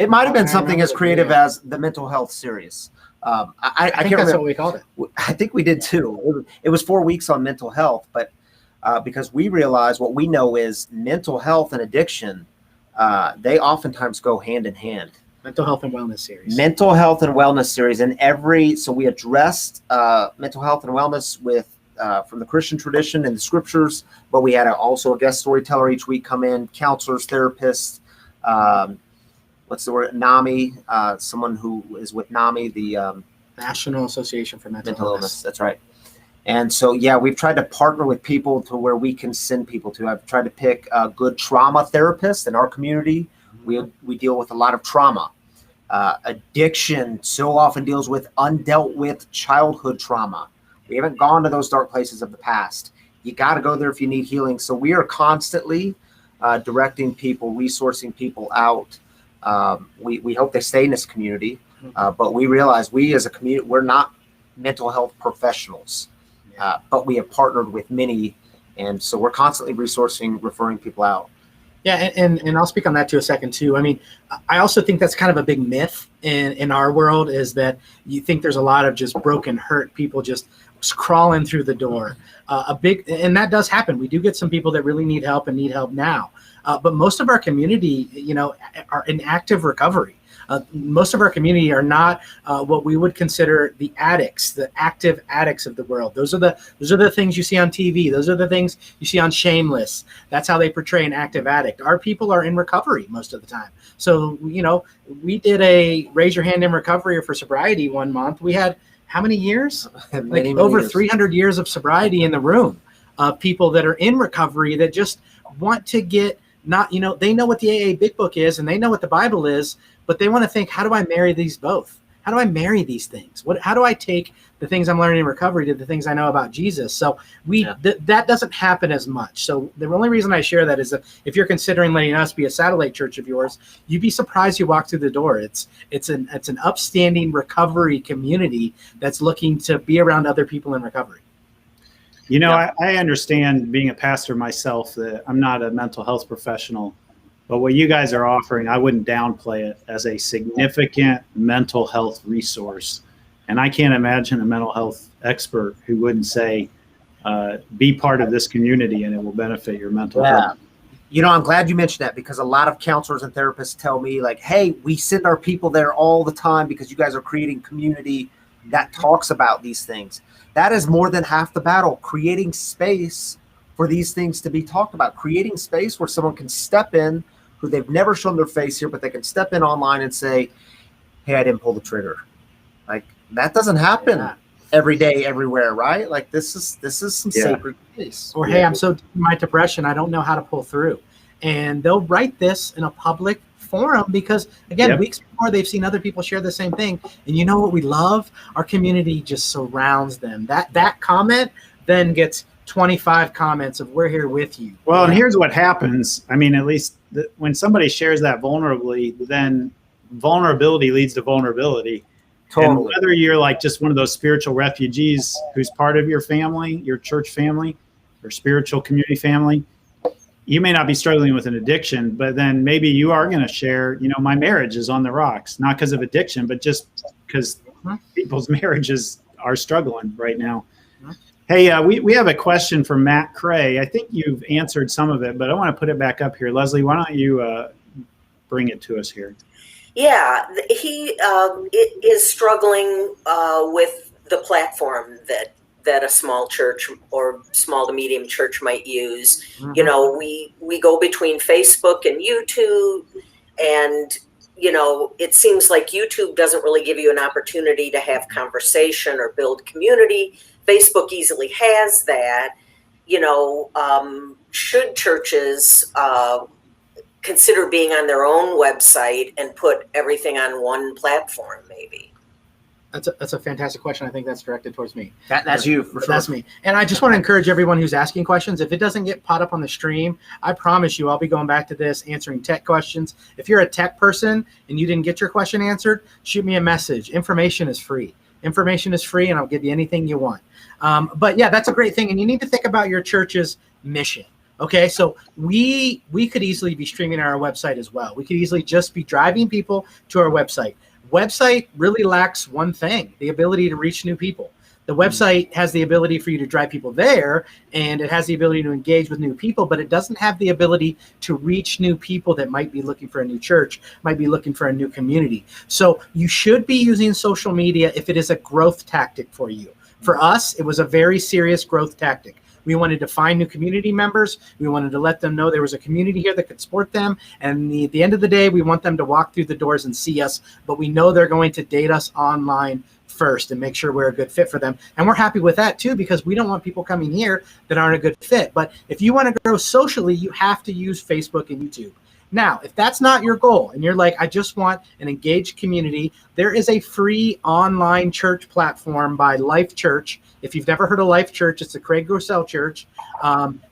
It might have been something as creative as the mental health series. I think can't that's remember what we called it. I think we did too. It was 4 weeks on mental health, but because we realized what we know is mental health and addiction, they oftentimes go hand in hand. Mental health and wellness series. Mental health and wellness series. And so we addressed mental health and wellness with from the Christian tradition and the scriptures, but we had also a guest storyteller each week come in, counselors, therapists, what's the word, NAMI, someone who is with NAMI, the National Association for Mental Illness. That's right. And so, yeah, we've tried to partner with people to where we can send people to. I've tried to pick good trauma therapists in our community. We deal with a lot of trauma. Addiction so often deals with undealt with childhood trauma. We haven't gone to those dark places of the past. You got to go there if you need healing. So we are constantly directing people, resourcing people out. We hope they stay in this community, but we realize we as a community, we're not mental health professionals, but we have partnered with many. And so we're constantly resourcing, referring people out. Yeah, and I'll speak on that too a second too. I mean, I also think that's kind of a big myth in our world, is that you think there's a lot of just broken, hurt people just crawling through the door. And that does happen. We do get some people that really need help and need help now. But most of our community, are in active recovery. Most of our community are not what we would consider the addicts, the active addicts of the world. Those are the things you see on TV. Those are the things you see on Shameless. That's how they portray an active addict. Our people are in recovery most of the time. So, we did a raise your hand in recovery or for sobriety one month. We had how many years? Many over years. 300 years of sobriety in the room. People that are in recovery that just want to get they know what the AA Big Book is and they know what the Bible is, but they want to think, how do I marry these both? How do I marry these things? How do I take the things I'm learning in recovery to the things I know about Jesus? So that doesn't happen as much. So the only reason I share that is that if you're considering letting us be a satellite church of yours, you'd be surprised you walk through the door. It's an upstanding recovery community that's looking to be around other people in recovery. I understand, being a pastor myself, that I'm not a mental health professional, but what you guys are offering, I wouldn't downplay it as a significant mental health resource. And I can't imagine a mental health expert who wouldn't say, be part of this community and it will benefit your mental health. I'm glad you mentioned that, because a lot of counselors and therapists tell me, like, hey, we send our people there all the time because you guys are creating community that talks about these things. That is more than half the battle, creating space for these things to be talked about, creating space where someone can step in who they've never shown their face here, but they can step in online and say, hey, I didn't pull the trigger. Like, that doesn't happen every day, everywhere, right? Like, this is some sacred place. Or, hey, I'm so deep in my depression, I don't know how to pull through. And they'll write this in a public forum because, again, weeks before they've seen other people share the same thing. And you know what we love? Our community just surrounds them. That comment then gets 25 comments of we're here with you. Well, and here's what happens. I mean, at least when somebody shares that vulnerably, then vulnerability leads to vulnerability. Totally. And whether you're like just one of those spiritual refugees who's part of your family, your church family, or spiritual community family, you may not be struggling with an addiction, but then maybe you are going to share, my marriage is on the rocks, not because of addiction, but just because people's marriages are struggling right now. Hey, we have a question from Matt Cray. I think you've answered some of it, but I want to put it back up here. Leslie, why don't you bring it to us here? Yeah, he is struggling with the platform that a small church or small to medium church might use. Mm-hmm. We go between Facebook and YouTube, and it seems like YouTube doesn't really give you an opportunity to have conversation or build community. Facebook easily has that. Should churches consider being on their own website and put everything on one platform, maybe? That's a fantastic question. I think that's directed towards me. That's you, for sure. That's me. And I just want to encourage everyone who's asking questions. If it doesn't get pot up on the stream, I promise you I'll be going back to this, answering tech questions. If you're a tech person and you didn't get your question answered, shoot me a message. Information is free. Information is free, and I'll give you anything you want. But yeah, that's a great thing. And you need to think about your church's mission. Okay, so we could easily be streaming on our website as well. We could easily just be driving people to our website. Website really lacks one thing: the ability to reach new people. The website has the ability for you to drive people there, and it has the ability to engage with new people, but it doesn't have the ability to reach new people that might be looking for a new church, might be looking for a new community. So you should be using social media if it is a growth tactic for you. For us, it was a very serious growth tactic. We wanted to find new community members. We wanted to let them know there was a community here that could support them. And at the end of the day, we want them to walk through the doors and see us, but we know they're going to date us online first and make sure we're a good fit for them. And we're happy with that too, because we don't want people coming here that aren't a good fit. But if you want to grow socially, you have to use Facebook and YouTube. Now, if that's not your goal and you're like, I just want an engaged community, there is a free online church platform by Life Church. If you've never heard of Life Church, it's the Craig Groeschel Church.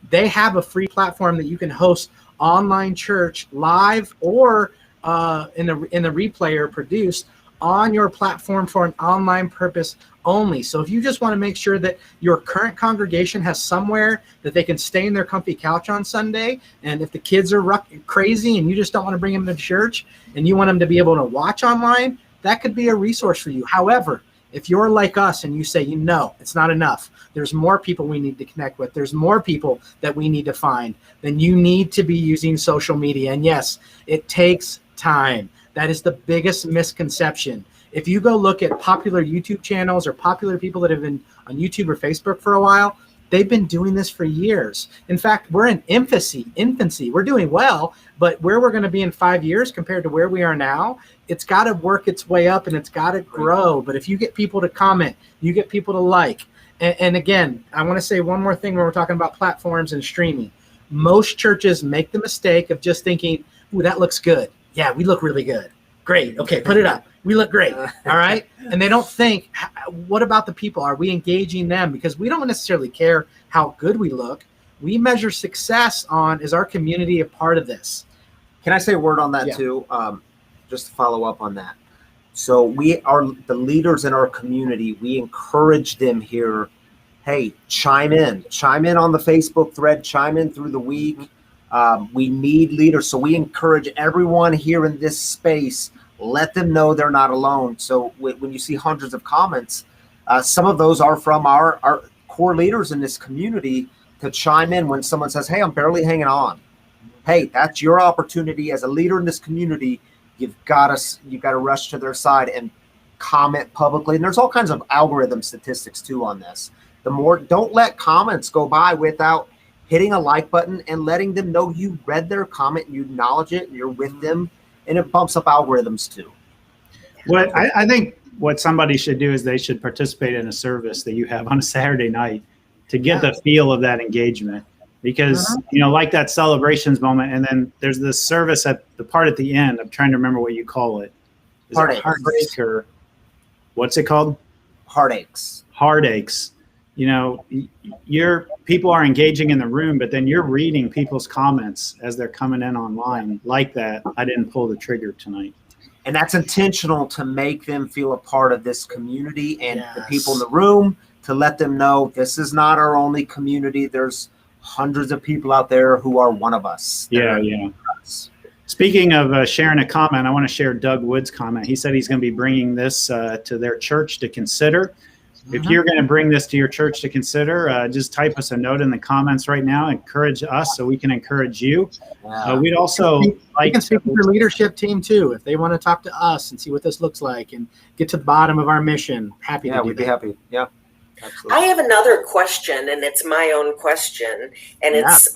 They have a free platform that you can host online church live or in the replay or produced on your platform for an online purpose only. So if you just want to make sure that your current congregation has somewhere that they can stay in their comfy couch on Sunday, and if the kids are crazy and you just don't want to bring them to church and you want them to be able to watch online, that could be a resource for you. However, if you're like us and you say, it's not enough, there's more people we need to connect with, there's more people that we need to find, then you need to be using social media. And yes, it takes time. That is the biggest misconception. If you go look at popular YouTube channels or popular people that have been on YouTube or Facebook for a while, they've been doing this for years. In fact, we're in infancy. We're doing well, but where we're going to be in 5 years compared to where we are now, it's got to work its way up and it's got to grow. But if you get people to comment, you get people to like. And again, I want to say one more thing when we're talking about platforms and streaming. Most churches make the mistake of just thinking, ooh, that looks good. Yeah, we look really good. Great. Okay, put it up. We look great. All right. And they don't think, what about the people? Are we engaging them? Because we don't necessarily care how good we look. We measure success on, is our community a part of this? Can I say a word on that too? Just to follow up on that. So we are the leaders in our community. We encourage them here. Hey, chime in on the Facebook thread, chime in through the week. We need leaders. So we encourage everyone here in this space, let them know they're not alone. So when you see hundreds of comments, some of those are from our core leaders in this community to chime in when someone says, hey, I'm barely hanging on. Hey, that's your opportunity as a leader in this community. You've got to rush to their side and comment publicly. And there's all kinds of algorithm statistics too on this. Don't let comments go by without hitting a like button and letting them know you read their comment and you acknowledge it and you're with them, and it bumps up algorithms too. I think what somebody should do is they should participate in a service that you have on a Saturday night to get the feel of that engagement. Because, like that celebrations moment, and then there's this service at the part at the end. I'm trying to remember what you call it. Is it heartache or what's it called? Heartaches. Your people are engaging in the room, but then you're reading people's comments as they're coming in online like that. I didn't pull the trigger tonight. And that's intentional to make them feel a part of this community and the people in the room, to let them know this is not our only community. There's hundreds of people out there who are one of us. Yeah. Speaking of sharing a comment, I want to share Doug Wood's comment. He said he's going to be bringing this to their church to consider. If you're going to bring this to your church to consider, just type us a note in the comments right now. Encourage us so we can encourage you. We'd also you can speak to your leadership team too if they want to talk to us and see what this looks like and get to the bottom of our mission. Happy to do we'd be happy. Yeah, absolutely. I have another question, and it's my own question, and it's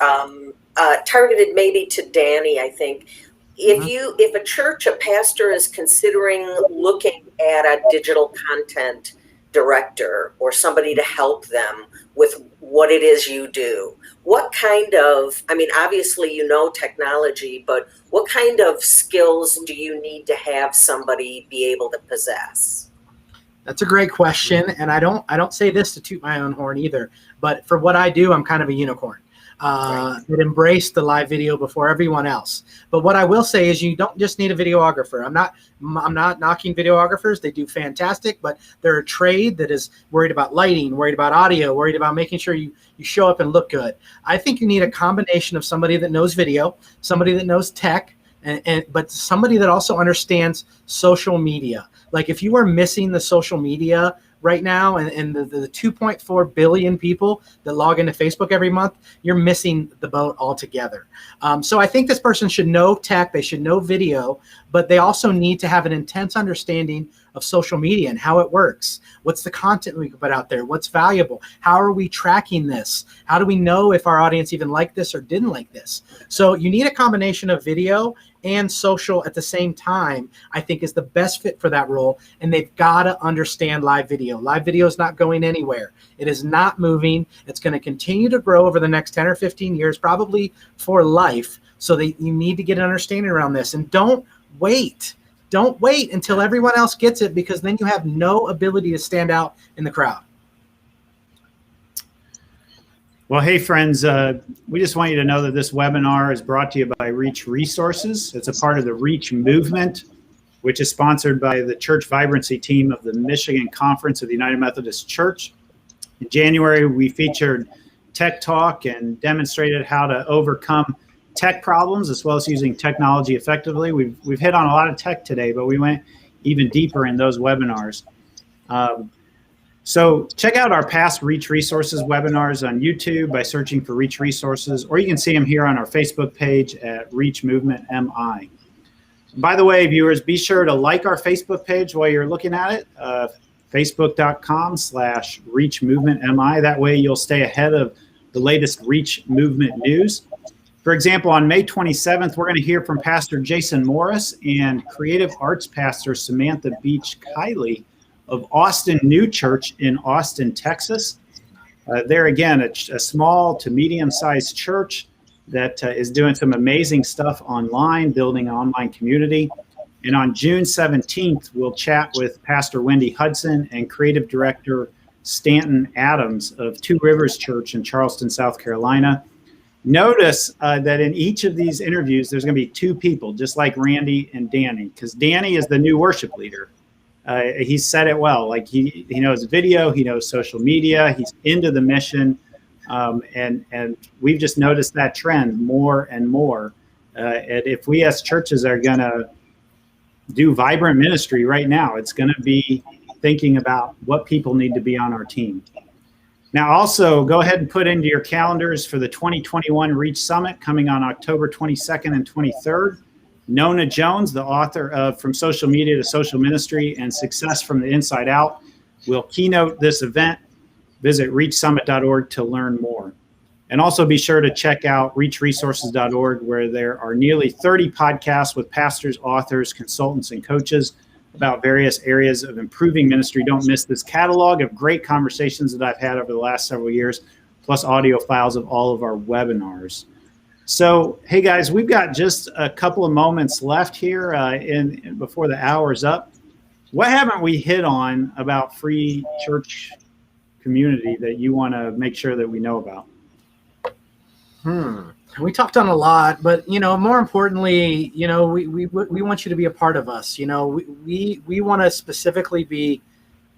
targeted maybe to Danny, I think. If a church, a pastor is considering looking at a digital content director or somebody to help them with what it is you do, what kind of, obviously technology, but what kind of skills do you need to have somebody be able to possess? That's a great question, and I don't say this to toot my own horn either, but for what I do, I'm kind of a unicorn that embraced the live video before everyone else. But what I will say is you don't just need a videographer. I'm not knocking videographers. They do fantastic, but they're a trade that is worried about lighting, worried about audio, worried about making sure you show up and look good. I think you need a combination of somebody that knows video, somebody that knows tech, but somebody that also understands social media. Like if you are missing the social media right now, and the 2.4 billion people that log into Facebook every month, you're missing the boat altogether. So I think this person should know tech, they should know video, but they also need to have an intense understanding of social media and how it works. What's the content we can put out there? What's valuable? How are we tracking this? How do we know if our audience even liked this or didn't like this? So you need a combination of video and social at the same time, I think, is the best fit for that role. And they've got to understand live video. Live video is not going anywhere. It is not moving. It's going to continue to grow over the next 10 or 15 years, probably for life. So you need to get an understanding around this. And don't wait. Don't wait until everyone else gets it, because then you have no ability to stand out in the crowd. Well, hey, friends, we just want you to know that this webinar is brought to you by Reach Resources. It's a part of the Reach movement, which is sponsored by the Church Vibrancy team of the Michigan Conference of the United Methodist Church. In January, we featured Tech Talk and demonstrated how to overcome tech problems as well as using technology effectively. We've hit on a lot of tech today, but we went even deeper in those webinars. So check out our past Reach Resources webinars on YouTube by searching for Reach Resources, or you can see them here on our Facebook page at Reach Movement MI. By the way, viewers, be sure to like our Facebook page while you're looking at it, facebook.com/Reach Movement MI. That way you'll stay ahead of the latest Reach Movement news. For example, on May 27th, we're going to hear from Pastor Jason Morris and Creative Arts Pastor Samantha Beach Kiley of Austin New Church in Austin, Texas. They're, again, a small to medium-sized church that is doing some amazing stuff online, building an online community. And on June 17th, we'll chat with Pastor Wendy Hudson and Creative Director Stanton Adams of Two Rivers Church in Charleston, South Carolina. Notice that in each of these interviews, there's going to be two people, just like Randy and Danny, because Danny is the new worship leader. He said it well. Like he knows video, he knows social media, he's into the mission, and we've just noticed that trend more and more. And if we as churches are going to do vibrant ministry right now, it's going to be thinking about what people need to be on our team. Now, also go ahead and put into your calendars for the 2021 Reach Summit coming on October 22nd and 23rd. Nona Jones, the author of From Social Media to Social Ministry and Success from the Inside Out, will keynote this event. Visit reachsummit.org to learn more. And also be sure to check out reachresources.org, where there are nearly 30 podcasts with pastors, authors, consultants, and coaches about various areas of improving ministry. Don't miss this catalog of great conversations that I've had over the last several years, plus audio files of all of our webinars. So, hey guys, we've got just a couple of moments left here before the hour's up. What haven't we hit on about free church community that you want to make sure that we know about? We talked on a lot, but more importantly, we want you to be a part of us. We want to specifically be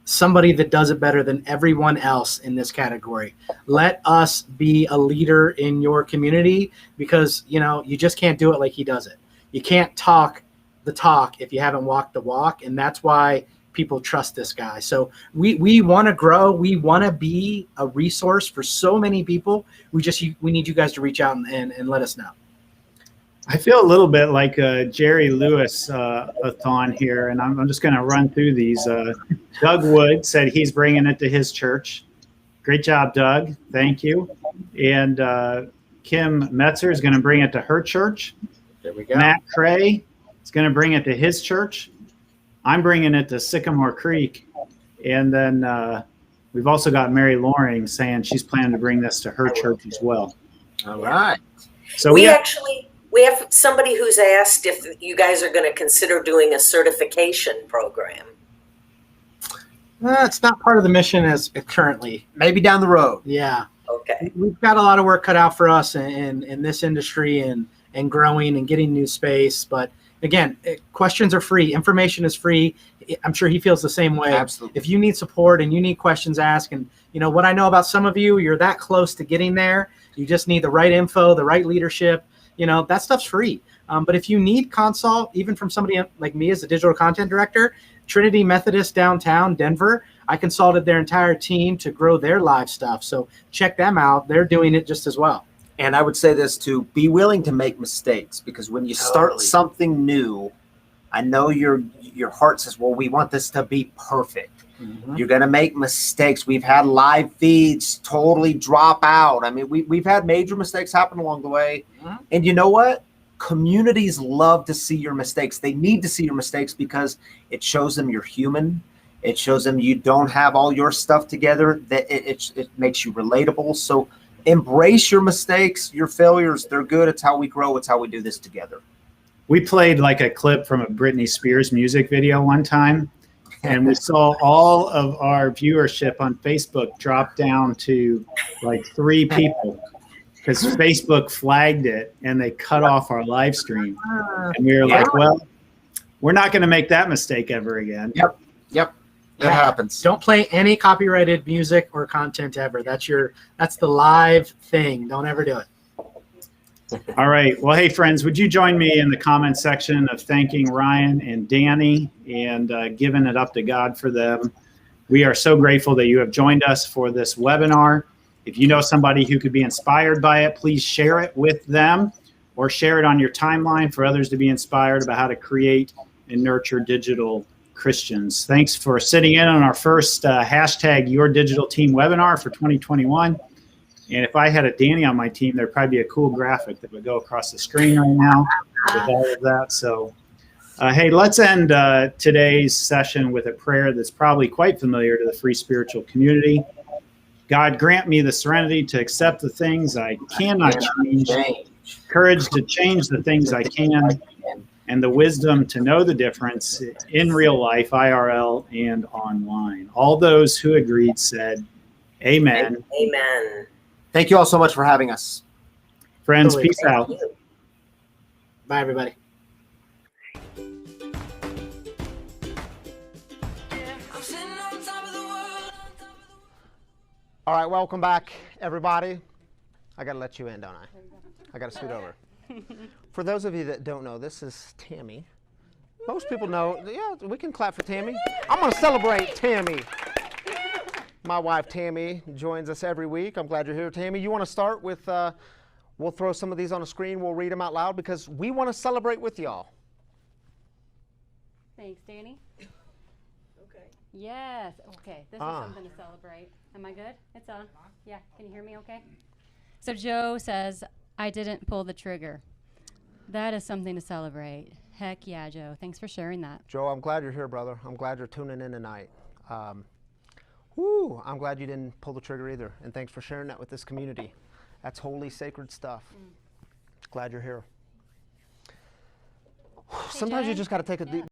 somebody that does it better than everyone else in this category. Let us be a leader in your community, because you just can't do it like he does it. You can't talk the talk if you haven't walked the walk, and that's why people trust this guy. So we want to grow. We want to be a resource for so many people. We need you guys to reach out and let us know. I feel a little bit like a Jerry Lewis-a-thon here, and I'm just going to run through these. Doug Wood said he's bringing it to his church. Great job, Doug. Thank you. And Kim Metzer is going to bring it to her church. There we go. Matt Cray is going to bring it to his church. I'm bringing it to Sycamore Creek. And then we've also got Mary Loring saying she's planning to bring this to her church as well. All right. So we have somebody who's asked if you guys are going to consider doing a certification program. It's not part of the mission as currently. Maybe down the road. Yeah. Okay. We've got a lot of work cut out for us in this industry and growing and getting new space. But again, questions are free. Information is free. I'm sure he feels the same way. Absolutely. If you need support and you need questions asked, and what I know about some of you, you're that close to getting there. You just need the right info, the right leadership. That stuff's free. But if you need consult, even from somebody like me as a digital content director, Trinity Methodist downtown Denver, I consulted their entire team to grow their live stuff. So check them out. They're doing it just as well. And I would say this too, be willing to make mistakes, because when you start something new, I know your heart says, well, we want this to be perfect. Mm-hmm. You're going to make mistakes. We've had live feeds totally drop out. I mean, we've had major mistakes happen along the way. Mm-hmm. And you know what? Communities love to see your mistakes. They need to see your mistakes because it shows them you're human. It shows them you don't have all your stuff together. That it makes you relatable. So embrace your mistakes, your failures. They're good. It's how we grow. It's how we do this together. We played like a clip from a Britney Spears music video one time, and we saw all of our viewership on Facebook drop down to like 3 people because Facebook flagged it and they cut off our live stream. And we were like, well, we're not going to make that mistake ever again. Yep. That happens. Don't play any copyrighted music or content ever. That's the live thing. Don't ever do it. All right. Well, hey, friends, would you join me in the comment section of thanking Ryan and Danny and giving it up to God for them? We are so grateful that you have joined us for this webinar. If you know somebody who could be inspired by it, please share it with them or share it on your timeline for others to be inspired about how to create and nurture digital Christians. Thanks for sitting in on our first hashtag Your Digital Team webinar for 2021. And if I had a Danny on my team, there'd probably be a cool graphic that would go across the screen right now with all of that. So, hey, let's end today's session with a prayer that's probably quite familiar to the free spiritual community. God, grant me the serenity to accept the things I cannot change, courage to change the things I can, and the wisdom to know the difference in real life, IRL, and online. All those who agreed said, amen. Amen. Thank you all so much for having us. Friends, peace out. Bye, everybody. All right, welcome back, everybody. I got to let you in, don't I? I got to scoot over. For those of you that don't know, this is Tammy. Most people know. Yeah, we can clap for Tammy. I'm going to celebrate Tammy. My wife, Tammy, joins us every week. I'm glad you're here, Tammy. You want to start with, we'll throw some of these on the screen. We'll read them out loud because we want to celebrate with y'all. Thanks, Danny. Okay. Yes. Okay. This is something to celebrate. Am I good? It's on. Yeah. Can you hear me okay? So Joe says, I didn't pull the trigger. That is something to celebrate. Heck yeah, Joe. Thanks for sharing that. Joe, I'm glad you're here, brother. I'm glad you're tuning in tonight. I'm glad you didn't pull the trigger either. And thanks for sharing that with this community. That's holy, sacred stuff. Glad you're here. Sometimes you just got to take a deep